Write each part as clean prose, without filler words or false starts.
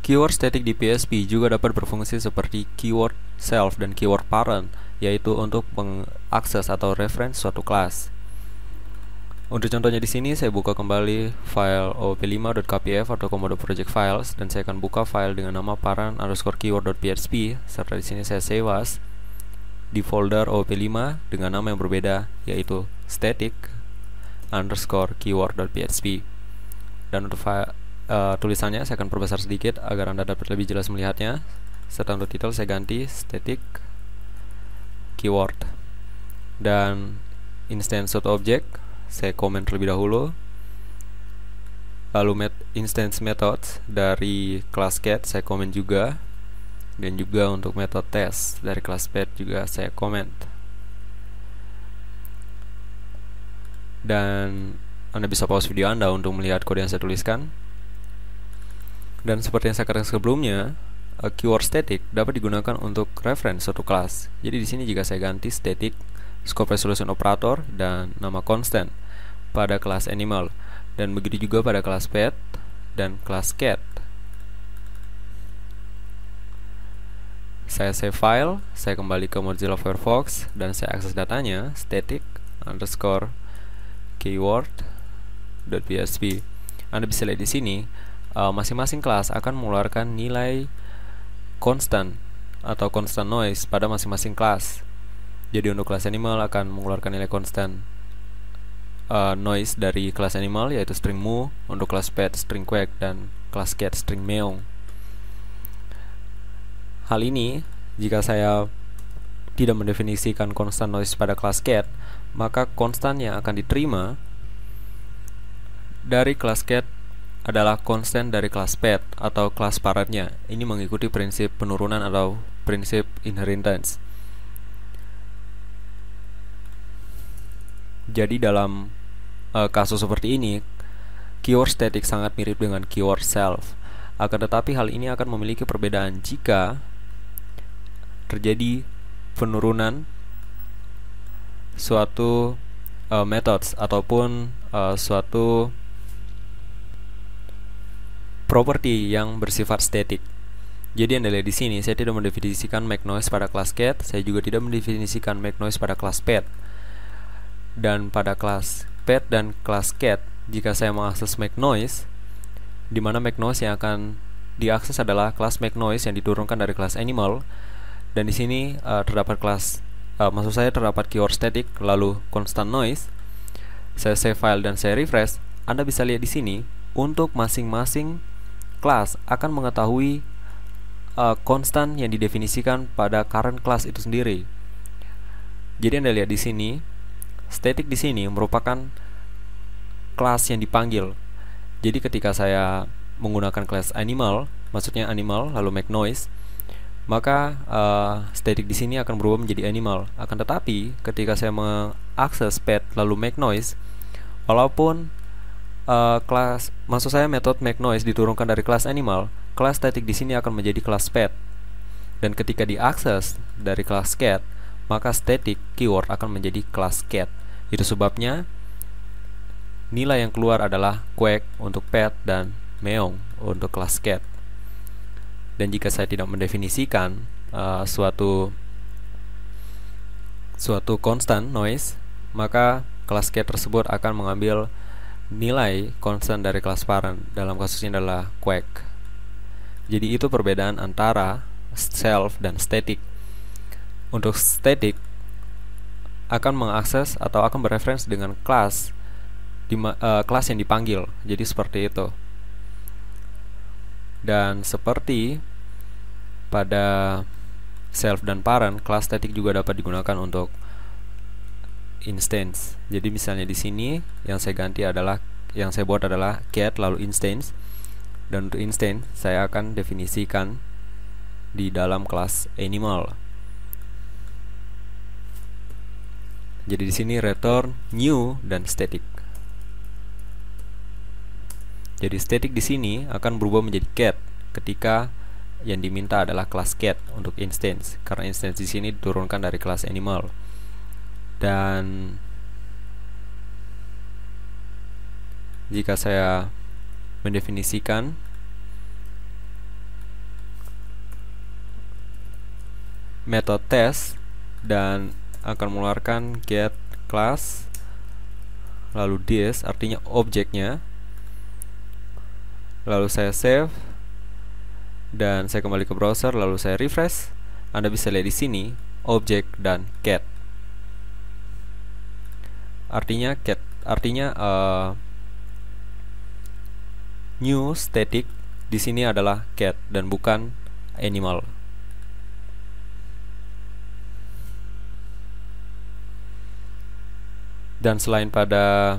Keyword static di PHP juga dapat berfungsi seperti keyword self dan keyword parent, yaitu untuk mengakses atau reference suatu kelas. Untuk contohnya di sini saya buka kembali file op5.kpf atau komodo project files, dan saya akan buka file dengan nama parent_keyword.php, serta di sini saya save as di folder op5 dengan nama yang berbeda, yaitu static_keyword.php. Dan untuk tulisannya saya akan perbesar sedikit agar Anda dapat lebih jelas melihatnya. Serta untuk title saya ganti static keyword, dan instance.object saya komen terlebih dahulu. Lalu instance methods dari kelas get saya komen juga, dan juga untuk method test dari kelas pet juga saya komen. Dan Anda bisa pause video Anda untuk melihat kode yang saya tuliskan. Dan seperti yang saya katakan sebelumnya, keyword static dapat digunakan untuk reference suatu kelas. Jadi di sini jika saya ganti static scope resolution operator dan nama constant pada kelas animal, dan begitu juga pada kelas pet dan kelas cat. Saya save file, saya kembali ke Mozilla Firefox, dan saya akses datanya static_keyword.php. Anda bisa lihat di sini masing-masing kelas akan mengeluarkan nilai constant atau constant noise pada masing-masing kelas. Jadi untuk kelas animal akan mengeluarkan nilai constant noise dari kelas animal, yaitu string moo, untuk kelas pet string quack, dan kelas cat string meong. Hal ini, jika saya tidak mendefinisikan constant noise pada kelas cat, maka constant yang akan diterima dari kelas cat adalah constant dari kelas pet atau kelas parentnya. Ini mengikuti prinsip penurunan atau prinsip inheritance. Jadi dalam kasus seperti ini, keyword static sangat mirip dengan keyword self. Akan tetapi hal ini akan memiliki perbedaan jika terjadi penurunan suatu methods ataupun suatu property yang bersifat static. Jadi Anda lihat di sini, saya tidak mendefinisikan make noise pada kelas cat, saya juga tidak mendefinisikan make noise pada kelas pet. Dan pada kelas pet dan kelas cat, jika saya mengakses make noise, di mana make noise yang akan diakses adalah kelas make noise yang diturunkan dari kelas animal. Dan di sini terdapat kelas, maksud saya terdapat keyword static lalu constant noise. Saya save file dan saya refresh. Anda bisa lihat di sini untuk masing-masing kelas akan mengetahui konstan yang didefinisikan pada current class itu sendiri. Jadi Anda lihat di sini, static di sini merupakan kelas yang dipanggil. Jadi ketika saya menggunakan kelas animal, maksudnya animal lalu make noise, maka static di sini akan berubah menjadi animal. Akan tetapi ketika saya mengakses pet lalu make noise, walaupun kelas, maksud saya metode make noise diturunkan dari kelas animal, kelas static di sini akan menjadi kelas pet. Dan ketika diakses dari kelas cat, maka static keyword akan menjadi kelas cat. Itu sebabnya nilai yang keluar adalah quack untuk pet dan meong untuk kelas cat. Dan jika saya tidak mendefinisikan suatu constant noise, maka kelas cat tersebut akan mengambil nilai constant dari kelas parent. Dalam kasus ini adalah quack. Jadi itu perbedaan antara self dan static. Untuk static akan mengakses atau akan bereferensi dengan kelas kelas yang dipanggil. Jadi seperti itu. Dan seperti pada self dan parent, kelas static juga dapat digunakan untuk instance. Jadi misalnya di sini yang saya buat adalah get lalu instance, dan untuk instance saya akan definisikan di dalam kelas animal. Jadi di sini return new dan static. Jadi static di sini akan berubah menjadi cat ketika yang diminta adalah kelas cat untuk instance, karena instance di sini diturunkan dari kelas animal. Dan jika saya mendefinisikan method test dan akan mengeluarkan get class lalu this artinya objeknya, lalu saya save dan saya kembali ke browser lalu saya refresh. Anda bisa lihat di sini objek dan get. Artinya new static di sini adalah cat dan bukan animal. Dan selain pada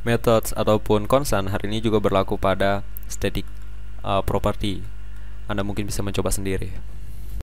methods ataupun constant, hari ini juga berlaku pada static property. Anda mungkin bisa mencoba sendiri.